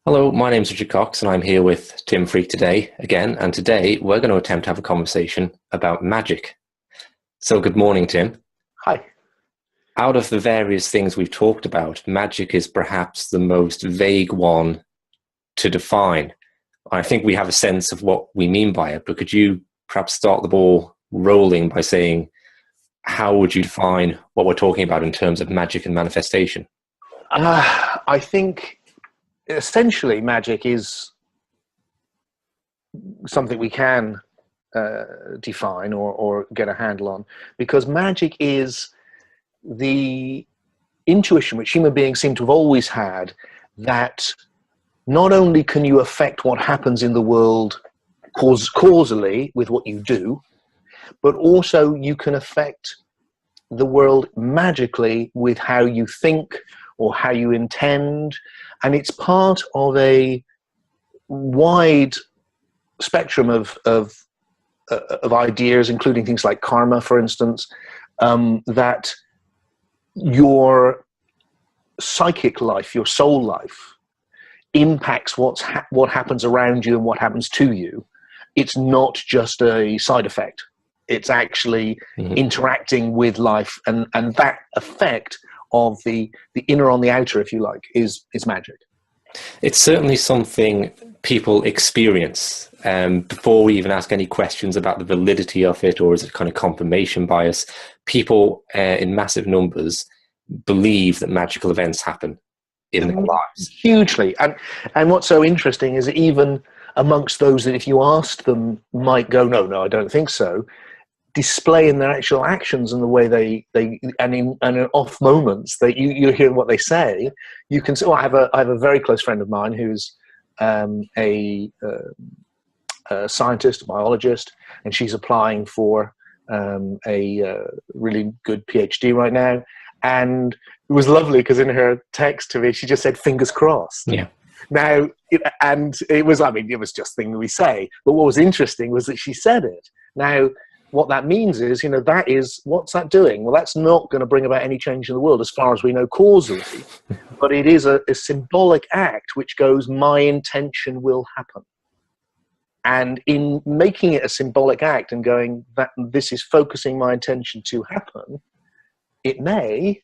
Hello, my name's Richard Cox, and I'm here with Tim Freke today again. And today we're going to attempt to have a conversation about magic. So, good morning, Tim. Hi. Out of the various things we've talked about, magic is perhaps the most vague one to define. I think we have a sense of what we mean by it, but could you perhaps start the ball rolling by saying, how would you define what we're talking about in terms of magic and manifestation? I think essentially magic is something we can define or get a handle on, because magic is the intuition which human beings seem to have always had, that not only can you affect what happens in the world causally with what you do, but also you can affect the world magically with how you think or how you intend. And it's part of a wide spectrum of ideas, including things like karma, for instance, that your psychic life, your soul life, impacts what happens around you and what happens to you. It's not just a side effect. It's actually interacting with life, and that effect of the inner on the outer, if you like, is magic. It's certainly something people experience before we even ask any questions about the validity of it, or is it kind of confirmation bias. People in massive numbers believe that magical events happen in their lives. Hugely. And what's so interesting is that even amongst those that if you asked them might go, no, I don't think so, display in their actual actions and the way they in off moments that you hear what they say, you can say, I have a very close friend of mine who's a scientist, a biologist, and she's applying for a really good PhD right now. And it was lovely because in her text to me, she just said, fingers crossed. Yeah. Now, it was just thing we say. But what was interesting was that she said it. Now, what that means is, what's that doing? Well, that's not going to bring about any change in the world as far as we know causally, but it is a symbolic act which goes, my intention will happen. And in making it a symbolic act and going, that this is focusing my intention to happen, it may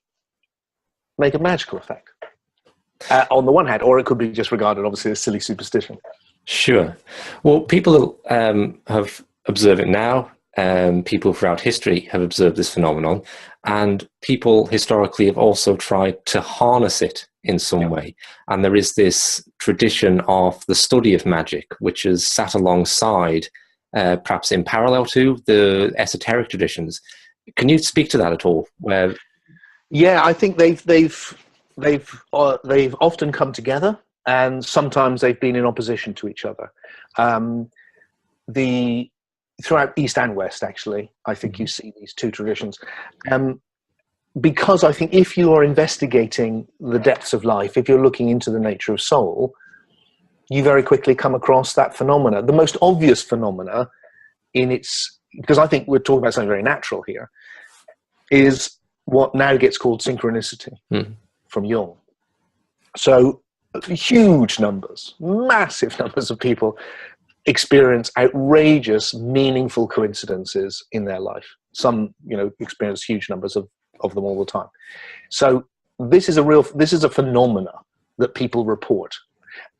make a magical effect on the one hand, or it could be just regarded obviously as silly superstition. Sure. Well, people have observed it now. People throughout history have observed this phenomenon, and people historically have also tried to harness it in some way. And there is this tradition of the study of magic, which is sat alongside, perhaps in parallel to the esoteric traditions. Can you speak to that at all? Yeah, I think they've often come together, and sometimes they've been in opposition to each other. Throughout East and West, actually, I think you see these two traditions. Because I think if you are investigating the depths of life, if you're looking into the nature of soul, you very quickly come across that phenomena. The most obvious phenomena because I think we're talking about something very natural here, is what now gets called synchronicity from Jung. So huge numbers, massive numbers of people experience outrageous, meaningful coincidences in their life. Some, experience huge numbers of them all the time. So this is a phenomena that people report.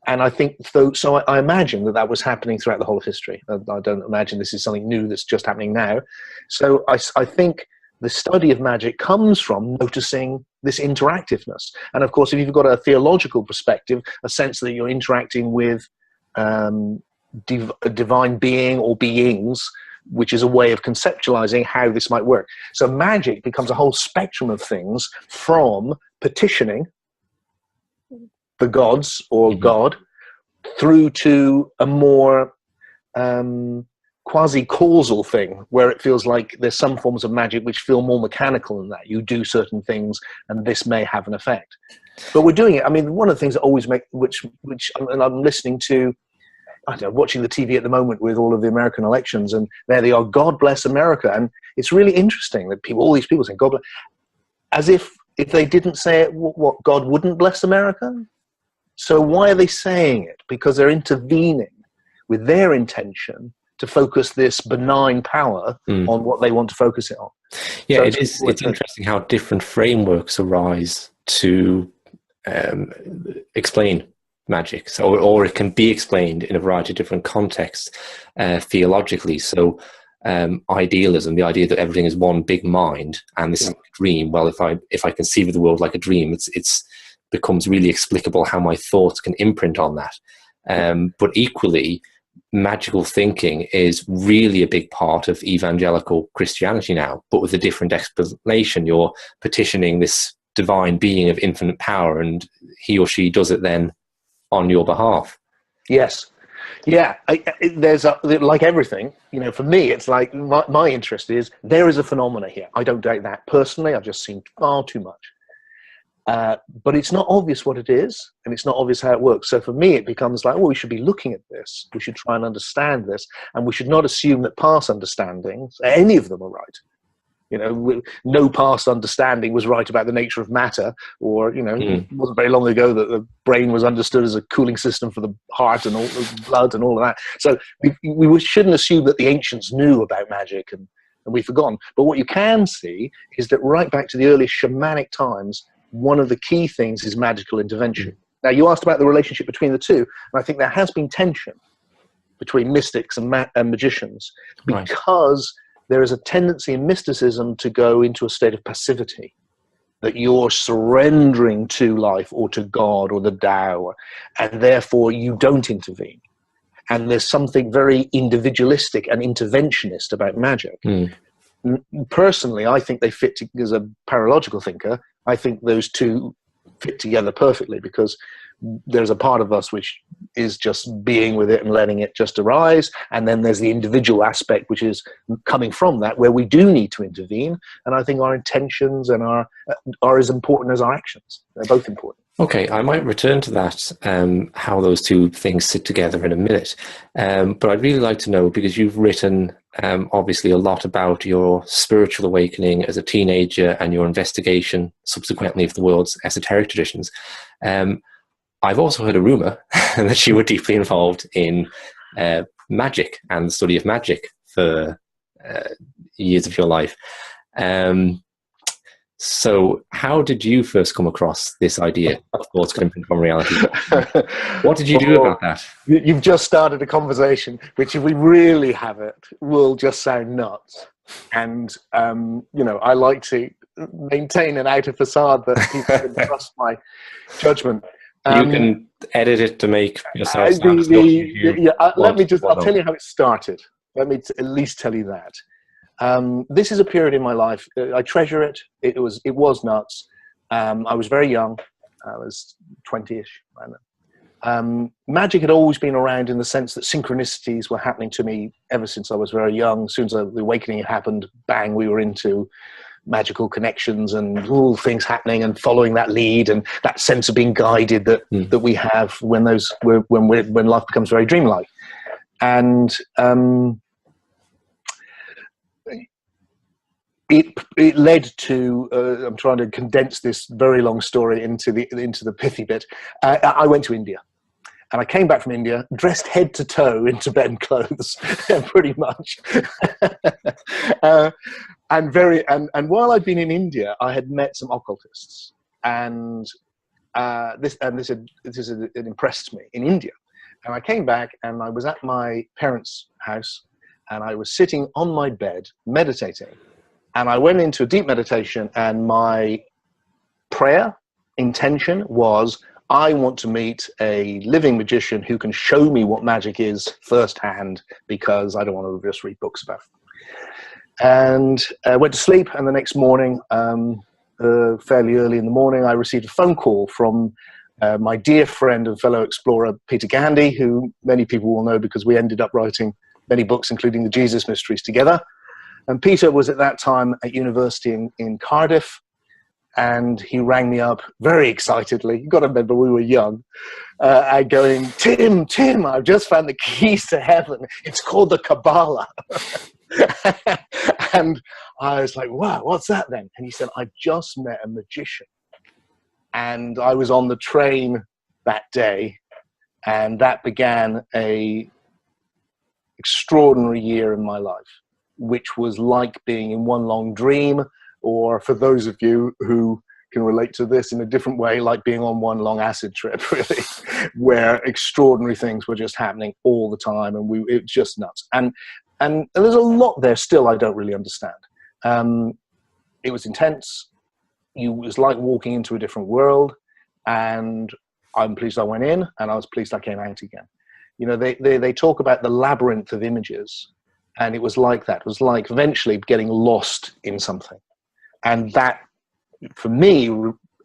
And I think, so I imagine that was happening throughout the whole of history. I don't imagine this is something new that's just happening now. So I think the study of magic comes from noticing this interactiveness. And of course, if you've got a theological perspective, a sense that you're interacting with a divine being or beings, which is a way of conceptualizing how this might work. So magic becomes a whole spectrum of things, from petitioning the gods or God through to a more quasi-causal thing, where it feels like there's some forms of magic which feel more mechanical than that. You do certain things and this may have an effect. But we're doing it. I mean, one of the things that always and I'm listening to, I don't know, watching the TV at the moment with all of the American elections, and there they are, God bless America. And it's really interesting that all these people say God bless, as if they didn't say it, what, God wouldn't bless America? So why are they saying it? Because they're intervening with their intention to focus this benign power on what they want to focus it on. Yeah, So it's interesting how different frameworks arise to explain magic, or it can be explained in a variety of different contexts theologically. So idealism, the idea that everything is one big mind and this is a dream. Well, if I conceive of the world like a dream, it's becomes really explicable how my thoughts can imprint on that. But equally, magical thinking is really a big part of evangelical Christianity now, but with a different explanation. You're petitioning this divine being of infinite power, and he or she does it then on your behalf. Yes. Yeah, there's like everything, for me, it's like my interest is there is a phenomena here. I don't doubt that. Personally, I've just seen far too much. But it's not obvious what it is, and it's not obvious how it works. So for me, it becomes like, well, we should be looking at this. We should try and understand this, and we should not assume that past understandings, any of them, are right. No past understanding was right about the nature of matter, or, it wasn't very long ago that the brain was understood as a cooling system for the heart and all the blood and all of that. So we shouldn't assume that the ancients knew about magic and we've forgotten. But what you can see is that right back to the early shamanic times, one of the key things is magical intervention. Now, you asked about the relationship between the two, and I think there has been tension between mystics and magicians, because there is a tendency in mysticism to go into a state of passivity, that you're surrendering to life or to God or the Tao, and therefore you don't intervene. And there's something very individualistic and interventionist about magic. Personally, I think they fit as a paralogical thinker. I think those two fit together perfectly, because there's a part of us which is just being with it and letting it just arise, and then there's the individual aspect which is coming from that, where we do need to intervene. And I think our intentions and are as important as our actions. They're both important. Okay, I might return to that, how those two things sit together in a minute. But I'd really like to know, because you've written obviously a lot about your spiritual awakening as a teenager and your investigation subsequently of the world's esoteric traditions. I've also heard a rumor that you were deeply involved in magic and the study of magic for years of your life. So how did you first come across this idea of thoughts can imprint on reality? What did you do about that? You've just started a conversation, which, if we really have it, will just sound nuts. And, I like to maintain an outer facade that people can trust my judgment. You can edit it to make yourself sound I'll tell you how it started. Let me at least tell you that. This is a period in my life. I treasure it. It was nuts. I was very young. I was 20-ish. Magic had always been around, in the sense that synchronicities were happening to me ever since I was very young. As soon as the awakening happened, bang, we were into magical connections and all things happening and following that lead, and that sense of being guided that we have when life becomes very dreamlike. And it led to I'm trying to condense this very long story into the pithy bit. I went to India, and I came back from India dressed head to toe in Tibetan clothes, pretty much. And while I'd been in India, I had met some occultists, and this had impressed me in India. And I came back, and I was at my parents' house, and I was sitting on my bed meditating. And I went into a deep meditation, and my prayer intention was, I want to meet a living magician who can show me what magic is firsthand, because I don't want to just read books about it. And I went to sleep, and the next morning, fairly early in the morning, I received a phone call from my dear friend and fellow explorer, Peter Gandy, who many people will know because we ended up writing many books, including the Jesus Mysteries, together. And Peter was at that time at university in Cardiff, and he rang me up very excitedly. You've got to remember, we were young. And going, Tim, I've just found the keys to heaven. It's called the Kabbalah. And I was like, wow, what's that then? And he said, I just met a magician. And I was on the train that day, and that began a extraordinary year in my life, which was like being in one long dream, or for those of you who can relate to this in a different way, like being on one long acid trip, really, where extraordinary things were just happening all the time, and it was just nuts. And there's a lot there still I don't really understand. It was intense. It was like walking into a different world, and I'm pleased I went in, and I was pleased I came out again. You know, they talk about the labyrinth of images, and it was like that. It was like eventually getting lost in something. And that, for me,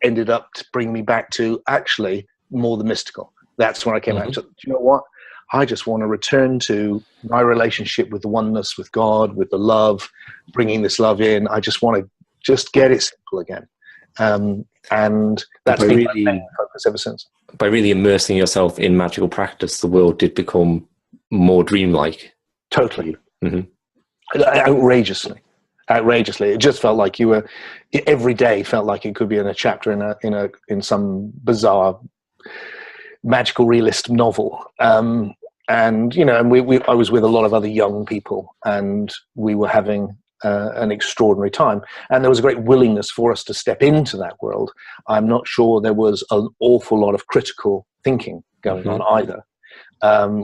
ended up bringing me back to actually more the mystical. That's when I came out to, do you know what? I just want to return to my relationship with the oneness, with God, with the love, bringing this love in. I just want to just get it simple again. And that's been my main focus ever since. By really immersing yourself in magical practice, the world did become more dreamlike. Totally. Outrageously. It just felt like you were, every day felt like it could be in a chapter in some bizarre magical realist novel. And you know, and I was with a lot of other young people, and we were having an extraordinary time, and there was a great willingness for us to step into that world. I'm not sure there was an awful lot of critical thinking going on either,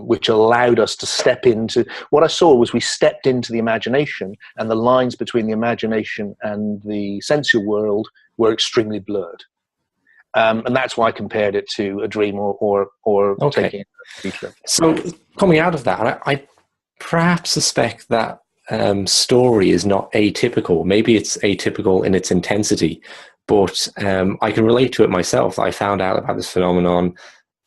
which allowed us to step into what I saw was we stepped into the imagination, and the lines between the imagination and the sensual world were extremely blurred. And that's why I compared it to a dream or taking a trip. So coming out of that, I perhaps suspect that story is not atypical. Maybe it's atypical in its intensity, but I can relate to it myself. I found out about this phenomenon,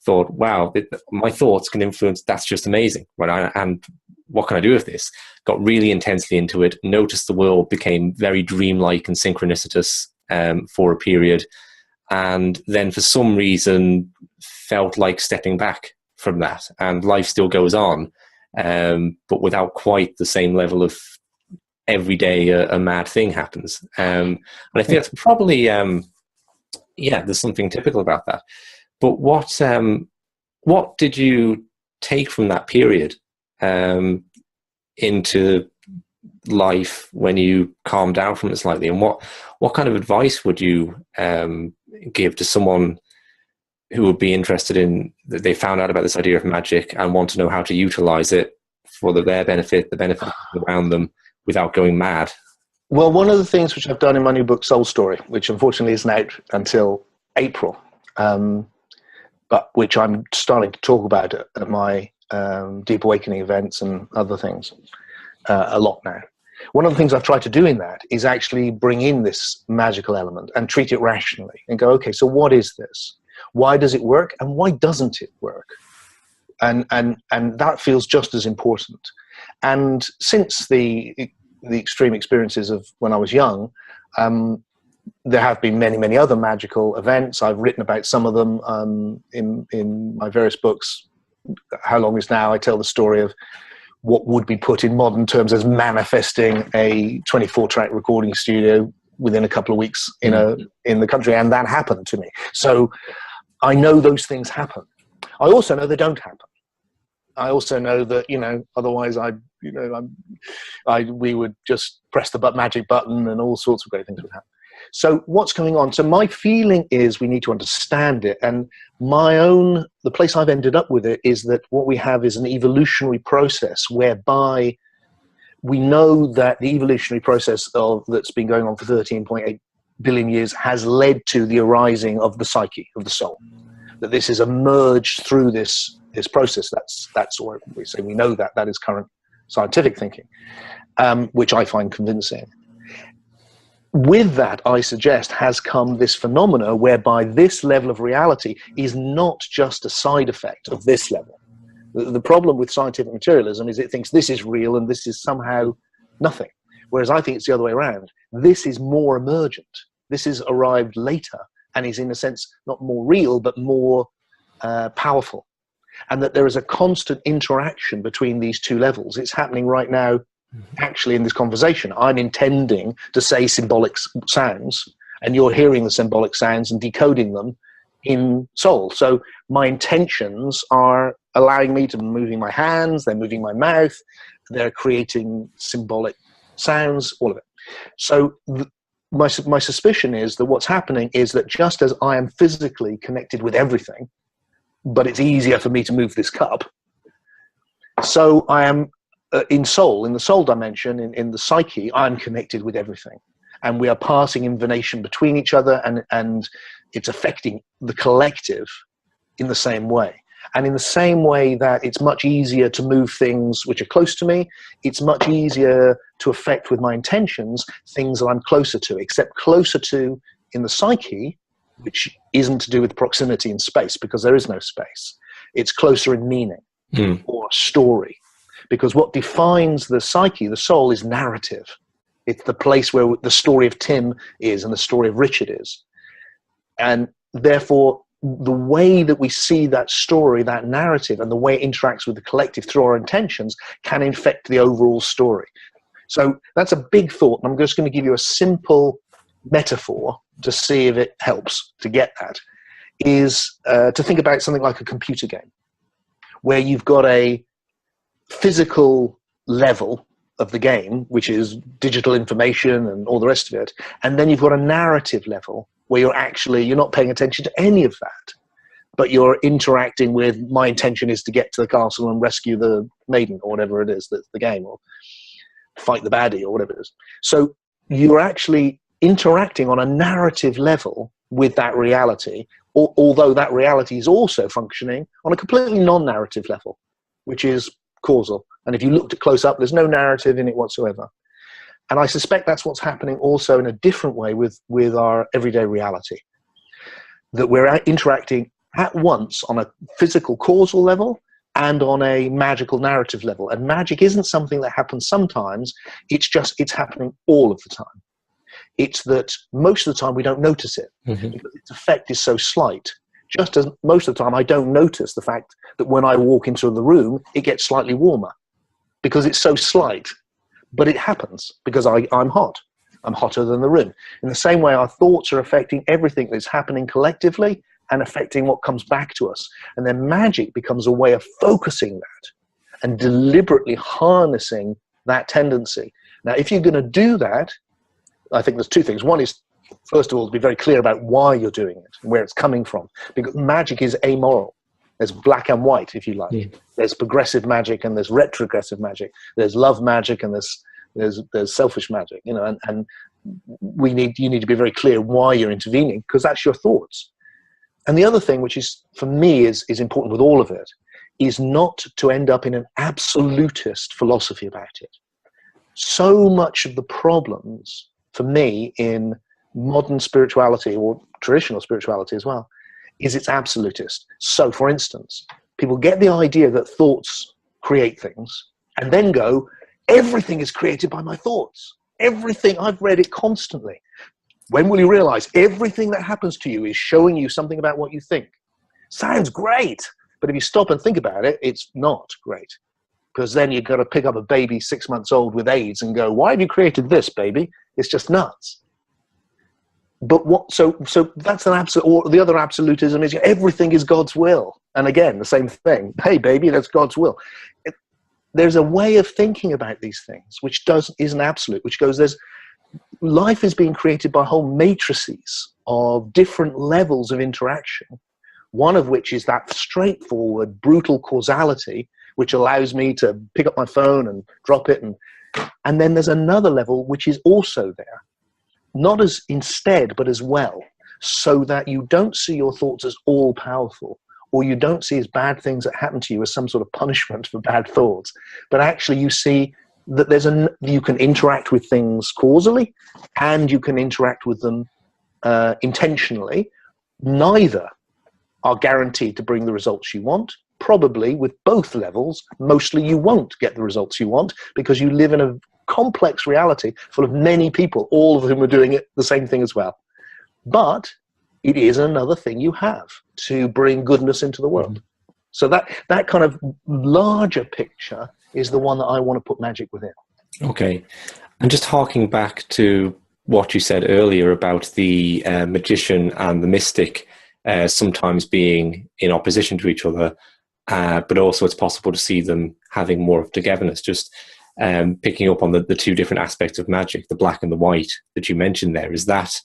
thought, wow, my thoughts can influence, that's just amazing. Right? And what can I do with this? Got really intensely into it, noticed the world became very dreamlike and synchronicitous for a period, and then for some reason felt like stepping back from that, and life still goes on. But without quite the same level of every day a mad thing happens. And I think that's probably, there's something typical about that. But what did you take from that period into life when you calmed down from it slightly? And what kind of advice would you give to someone who would be interested in, that they found out about this idea of magic and want to know how to utilize it for their benefit, the benefit around them, without going mad? Well, one of the things which I've done in my new book, Soul Story, which unfortunately isn't out until April, but which I'm starting to talk about at my Deep Awakening events and other things a lot now. One of the things I've tried to do in that is actually bring in this magical element and treat it rationally and go, okay, so what is this? Why does it work, and why doesn't it work? And that feels just as important. And since the extreme experiences of when I was young, there have been many, many other magical events. I've written about some of them in my various books. How Long Is Now? I tell the story of what would be put in modern terms as manifesting a 24-track recording studio within a couple of weeks in the country, and that happened to me. So I know those things happen. I also know they don't happen. I also know that, otherwise we would just press the magic button and all sorts of great things would happen. So what's going on? So my feeling is we need to understand it. And the place I've ended up with it is that what we have is an evolutionary process whereby we know that the evolutionary process that's been going on for 13.8 billion years has led to the arising of the psyche, of the soul. That this has emerged through this process. That's what we say. We know that is current scientific thinking, which I find convincing. With that, I suggest, has come this phenomena whereby this level of reality is not just a side effect of this level. The problem with scientific materialism is it thinks this is real and this is somehow nothing. Whereas I think it's the other way around. This is more emergent. This has arrived later and is, in a sense, not more real, but more powerful. And that there is a constant interaction between these two levels. It's happening right now, actually, in this conversation. I'm intending to say symbolic sounds, and you're hearing the symbolic sounds and decoding them in soul. So my intentions are allowing me to moving my hands, they're moving my mouth, they're creating symbolic sounds, all of it. So my suspicion is that what's happening is that just as I am physically connected with everything, but it's easier for me to move this cup, so I am in soul, in the soul dimension, in the psyche, I'm connected with everything. And we are passing information between each other, and it's affecting the collective in the same way. And in the same way that it's much easier to move things which are close to me, it's much easier to affect with my intentions things that I'm closer to, except closer to in the psyche, which isn't to do with proximity in space, because there is no space. It's closer in meaning or story. Because what defines the psyche, the soul, is narrative. It's the place where the story of Tim is and the story of Richard is. And therefore, the way that we see that story, that narrative, and the way it interacts with the collective through our intentions can infect the overall story. So that's a big thought, and I'm just going to give you a simple metaphor to see if it helps to get that, is to think about something like a computer game, where you've got a physical level of the game, which is digital information and all the rest of it, and then you've got a narrative level where you're not paying attention to any of that, but you're interacting with, my intention is to get to the castle and rescue the maiden, or whatever it is that's the game, or fight the baddie, or whatever it is. So you're actually interacting on a narrative level with that reality, although that reality is also functioning on a completely non-narrative level, which is causal. And if you looked at close up, there's no narrative in it whatsoever. And I suspect that's what's happening also in a different way with our everyday reality, that we're interacting at once on a physical causal level and on a magical narrative level. And magic isn't something that happens sometimes, it's happening all of the time. It's that most of the time we don't notice it because its effect is so slight. Just as most of the time I don't notice the fact that when I walk into the room, it gets slightly warmer because it's so slight. But it happens because I'm hot. I'm hotter than the room. In the same way, our thoughts are affecting everything that's happening collectively and affecting what comes back to us. And then magic becomes a way of focusing that and deliberately harnessing that tendency. Now, if you're going to do that, I think there's two things. One is, first of all, to be very clear about why you're doing it, where it's coming from. Because magic is amoral. There's black and white, if you like. Yeah. There's progressive magic and there's retrogressive magic. There's love magic and there's selfish magic. You know, and you need to be very clear why you're intervening, because that's your thoughts. And the other thing, which is for me is important with all of it, is not to end up in an absolutist philosophy about it. So much of the problems for me in modern spirituality, or traditional spirituality as well, is it's absolutist. So, for instance, people get the idea that thoughts create things and then go, everything is created by my thoughts. Everything, I've read it constantly. When will you realize everything that happens to you is showing you something about what you think? Sounds great. But if you stop and think about it, it's not great. Because then you've got to pick up a baby 6 months old with AIDS and go, why have you created this, baby? It's just nuts. But so that's an absolute, or the other absolutism is everything is God's will. And again, the same thing. Hey, baby, that's God's will. There's a way of thinking about these things which isn't absolute, which goes, life is being created by whole matrices of different levels of interaction, one of which is that straightforward, brutal causality, which allows me to pick up my phone and drop it. And then there's another level which is also there. Not as instead, but as well, so that you don't see your thoughts as all powerful, or you don't see as bad things that happen to you as some sort of punishment for bad thoughts, but actually you see that you can interact with things causally and you can interact with them intentionally. Neither are guaranteed to bring the results you want. Probably with both levels, mostly you won't get the results you want because you live in a complex reality full of many people, all of whom are doing it the same thing as well. But it is another thing you have to bring goodness into the world. So that kind of larger picture is the one that I want to put magic within. Okay. And just harking back to what you said earlier about the magician and the mystic sometimes being in opposition to each other, but also it's possible to see them having more of togetherness. Just picking up on the two different aspects of magic, the black and the white that you mentioned there, is that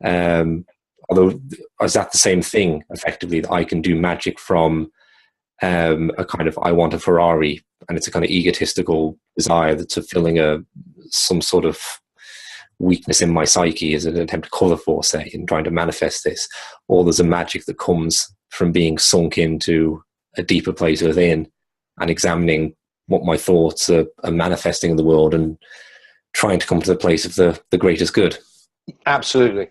is that the same thing effectively, that I can do magic from a kind of, I want a Ferrari, and it's a kind of egotistical desire that's fulfilling some sort of weakness in my psyche as an attempt to colour for, say, and trying to manifest this, or there's a magic that comes from being sunk into a deeper place within and examining what my thoughts are manifesting in the world and trying to come to the place of the greatest good. Absolutely.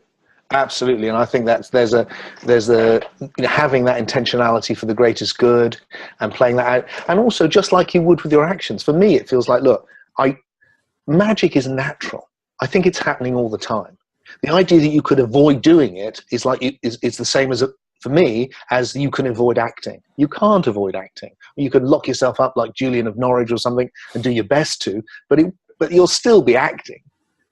Absolutely, and I think there's a having that intentionality for the greatest good and playing that out, and also just like you would with your actions. For me, it feels like, look, magic is natural. I think it's happening all the time. The idea that you could avoid doing it is the same as for me as you can avoid acting. You can't avoid acting. You could lock yourself up like Julian of Norwich or something and do your best to, but you'll still be acting,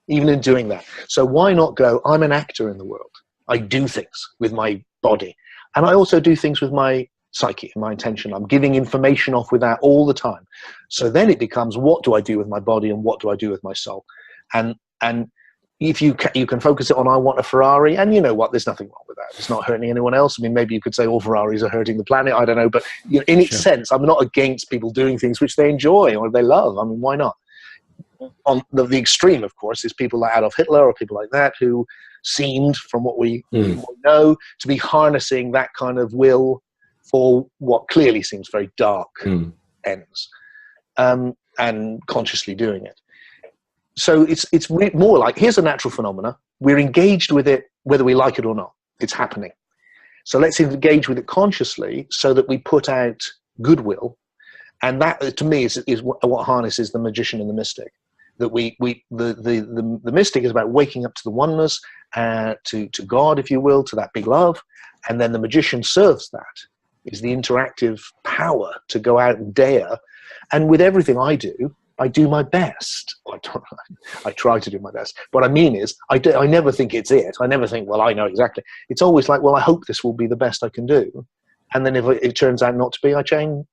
even in doing that. So why not go, I'm an actor in the world. I do things with my body. And I also do things with my psyche and my intention. I'm giving information off with that all the time. So then it becomes, what do I do with my body and what do I do with my soul? And if you can focus it on, I want a Ferrari, and you know what, there's nothing wrong with that. It's not hurting anyone else. I mean, maybe you could say all Ferraris are hurting the planet. I don't know. But in its sense, I'm not against people doing things which they enjoy or they love. I mean, why not? On the extreme, of course, is people like Adolf Hitler or people like that who seemed, from what we know, to be harnessing that kind of will for what clearly seems very dark ends, and consciously doing it. So it's more like, here's a natural phenomena. We're engaged with it whether we like it or not. It's happening. So let's engage with it consciously so that we put out goodwill. And that, to me, is what harnesses the magician and the mystic. That the mystic is about waking up to the oneness, to God, if you will, to that big love, and then the magician serves that. Is the interactive power to go out and dare. And with everything I do my best. I try to do my best. What I mean is, I never think it's it. I never think, well, I know exactly. It's always like, well, I hope this will be the best I can do. And then if it turns out not to be, I change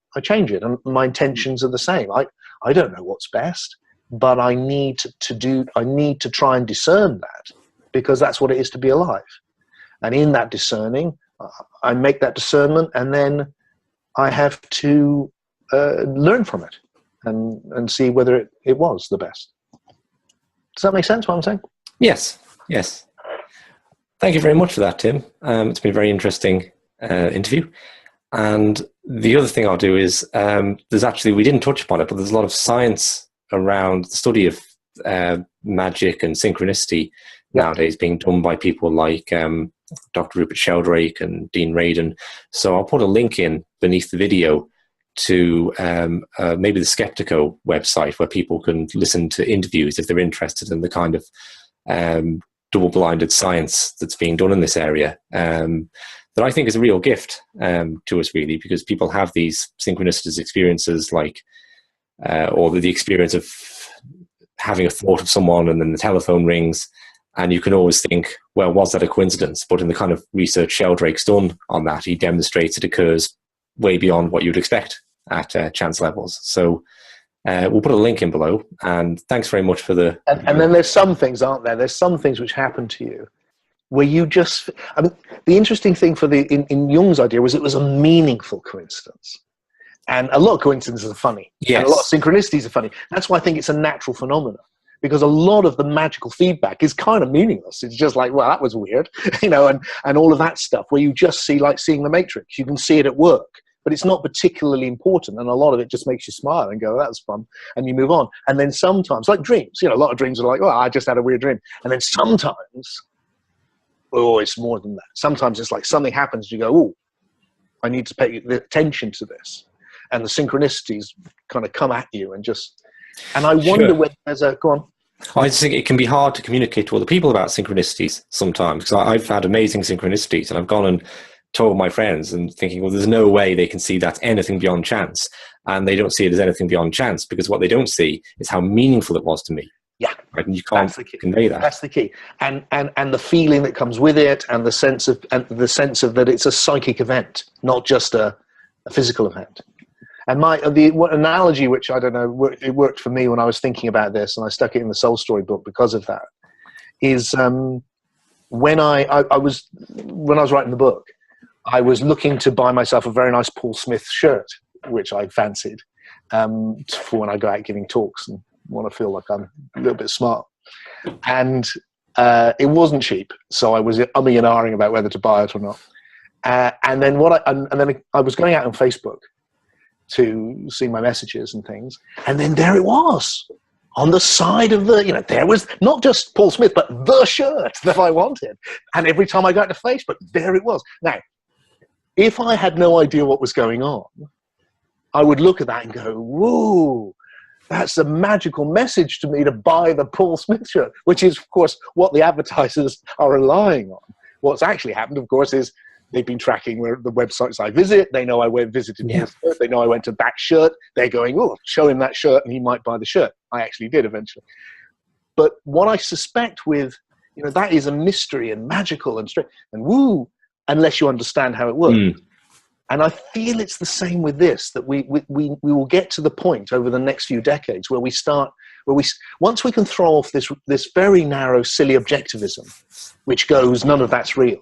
it. And my intentions are the same. I don't know what's best, but I need to try and discern that, because that's what it is to be alive. And in that discerning, I make that discernment, and then I have to learn from it and see whether it was the best. Does that make sense, what I'm saying? Yes. Thank you very much for that, Tim. It's been a very interesting interview. And the other thing I'll do is, there's actually, we didn't touch upon it, but there's a lot of science around the study of magic and synchronicity nowadays being done by people like Dr. Rupert Sheldrake and Dean Radin. So I'll put a link in beneath the video to maybe the Skeptico website, where people can listen to interviews if they're interested in the kind of double-blinded science that's being done in this area, that I think is a real gift to us, really, because people have these synchronicitous experiences, like or the experience of having a thought of someone and then the telephone rings, and you can always think, well, was that a coincidence? But in the kind of research Sheldrake's done on that, he demonstrates it occurs way beyond what you'd expect at chance levels. So we'll put a link in below, and thanks very much for the... And then there's some things, aren't there? There's some things which happen to you where you just... I mean, the interesting thing for in Jung's idea was it was a meaningful coincidence. And a lot of coincidences are funny. Yes. And a lot of synchronicities are funny. That's why I think it's a natural phenomenon. Because a lot of the magical feedback is kind of meaningless. It's just like, well, that was weird, and all of that stuff where you just see, like seeing the Matrix. You can see it at work, but it's not particularly important. And a lot of it just makes you smile and go, that was fun. And you move on. And then sometimes, like dreams, a lot of dreams are like, oh, I just had a weird dream. And then sometimes, oh, it's more than that. Sometimes it's like something happens, you go, oh, I need to pay attention to this. And the synchronicities kind of come at you and just... And I wonder whether there's a... Go on. I just think it can be hard to communicate to other people about synchronicities sometimes, because I've had amazing synchronicities, and I've gone and told my friends and thinking, well, there's no way they can see that's anything beyond chance. And they don't see it as anything beyond chance, because what they don't see is how meaningful it was to me. Yeah, right? And you can't convey that. That's the key, and the feeling that comes with it, and the sense of that it's a psychic event, not just a physical event. And the analogy, which I don't know, it worked for me when I was thinking about this, and I stuck it in the Soul Story book because of that, is when I was writing the book, I was looking to buy myself a very nice Paul Smith shirt, which I fancied for when I go out giving talks and want to feel like I'm a little bit smart. And it wasn't cheap, so I was umming and ahhing about whether to buy it or not. And then I was going out on Facebook to see my messages and things, and then there it was on the side of there was not just Paul Smith, but the shirt that I wanted. And every time I got to Facebook, there it was. Now, if I had no idea what was going on, I would look at that and go, whoa, that's a magical message to me to buy the Paul Smith shirt, which is, of course, what the advertisers are relying on. What's actually happened, of course, is they've been tracking where the websites I visit. They know I visited this shirt. They know I went to that shirt. They're going, oh, show him that shirt and he might buy the shirt. I actually did eventually. But what I suspect with, that is a mystery and magical and strange and woo, unless you understand how it works. And I feel it's the same with this, that we will get to the point over the next few decades where once we can throw off this very narrow, silly objectivism, which goes, none of that's real,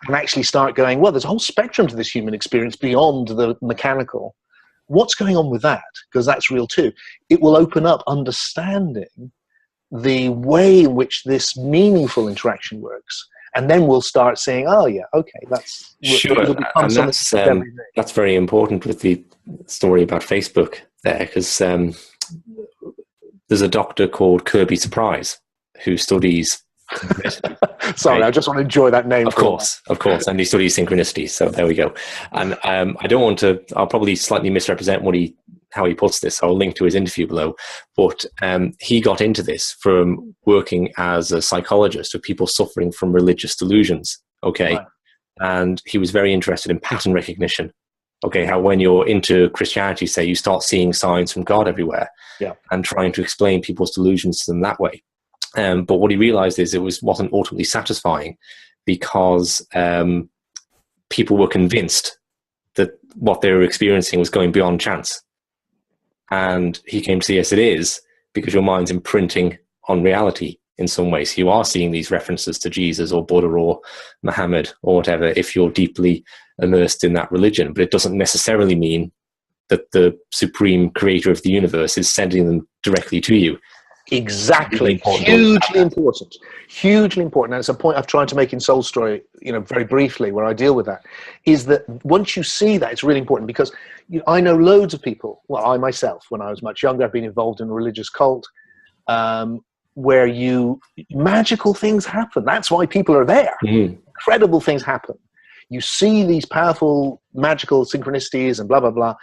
and actually start going, well, there's a whole spectrum to this human experience beyond the mechanical. What's going on with that? Because that's real too. It will open up understanding the way in which this meaningful interaction works. And then we'll start saying, oh, yeah, okay, that's... Sure, and that's very important with the story about Facebook there, because there's a doctor called Kirby Surprise who studies... Sorry, I just want to enjoy that name. Of course, and he studies synchronicity, so there we go. And I don't want to... I'll probably slightly misrepresent how he puts this. I'll link to his interview below. But he got into this from working as a psychologist with people suffering from religious delusions, okay? Right. And he was very interested in pattern recognition, okay? How when you're into Christianity, say, you start seeing signs from God everywhere, and trying to explain people's delusions to them that way. But what he realized is it wasn't ultimately satisfying, because people were convinced that what they were experiencing was going beyond chance. And he came to see, yes, it is, because your mind's imprinting on reality in some ways. You are seeing these references to Jesus or Buddha or Muhammad or whatever if you're deeply immersed in that religion. But it doesn't necessarily mean that the supreme creator of the universe is sending them directly to you. Exactly. Hugely important. And it's a point I've tried to make in Soul Story, very briefly, where I deal with that, is that once you see that, it's really important, because I know loads of people, well, I myself, when I was much younger, I've been involved in a religious cult, where magical things happen. That's why people are there. Incredible things happen. You see these powerful magical synchronicities and blah, blah, blah,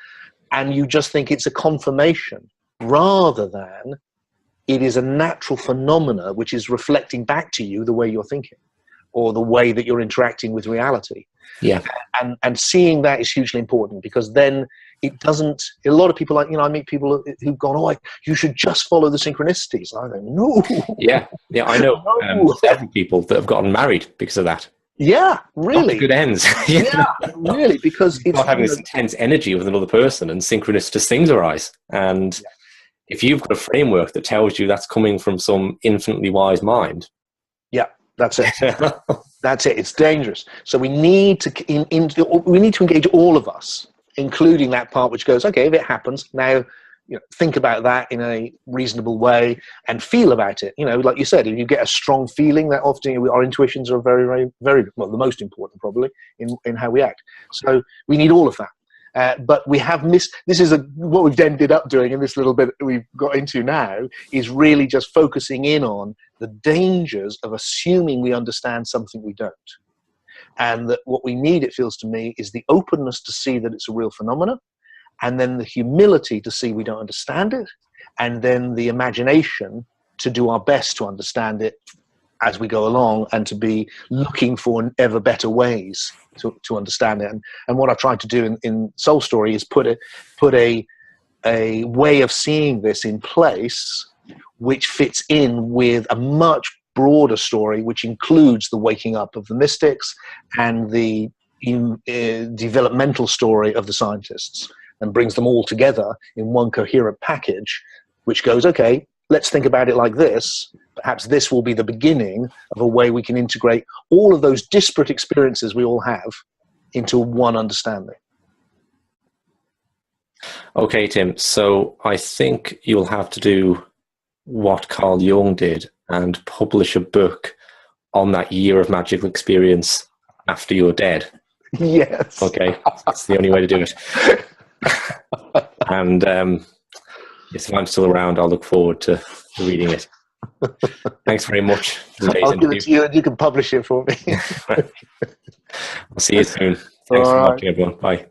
and you just think it's a confirmation, rather than it is a natural phenomena which is reflecting back to you the way you're thinking or the way that you're interacting with reality. Yeah. And seeing that is hugely important, because then it doesn't... A lot of people, I meet people who've gone, you should just follow the synchronicities. I go, no. Yeah, I know several people that have gotten married because of that. Yeah, really. Not good ends. Yeah, really, because it's... Not having this intense energy with another person, and synchronicitous things arise. And... Yeah. If you've got a framework that tells you that's coming from some infinitely wise mind. Yeah, that's it. That's it. It's dangerous. So we need to we need to engage all of us, including that part which goes, okay, if it happens, now think about that in a reasonable way and feel about it. Like you said, if you get a strong feeling, that often our intuitions are very, very, very, well, the most important probably in how we act. So we need all of that. But we have missed, what we've ended up doing in this little bit that we've got into now, is really just focusing in on the dangers of assuming we understand something we don't. And that what we need, it feels to me, is the openness to see that it's a real phenomenon, and then the humility to see we don't understand it, and then the imagination to do our best to understand it as we go along, and to be looking for ever better ways to understand it. And what I've tried to do in Soul Story is put a way of seeing this in place which fits in with a much broader story, which includes the waking up of the mystics and the developmental story of the scientists, and brings them all together in one coherent package, which goes, okay, let's think about it like this. Perhaps this will be the beginning of a way we can integrate all of those disparate experiences we all have into one understanding. Okay, Tim. So I think you'll have to do what Carl Jung did and publish a book on that year of magical experience after you're dead. Yes. Okay, that's the only way to do it. And if I'm still around, I'll look forward to reading it. Thanks very much for today's I'll give it to you and you can publish it for me. I'll see you soon. Thanks for watching, everyone. Bye.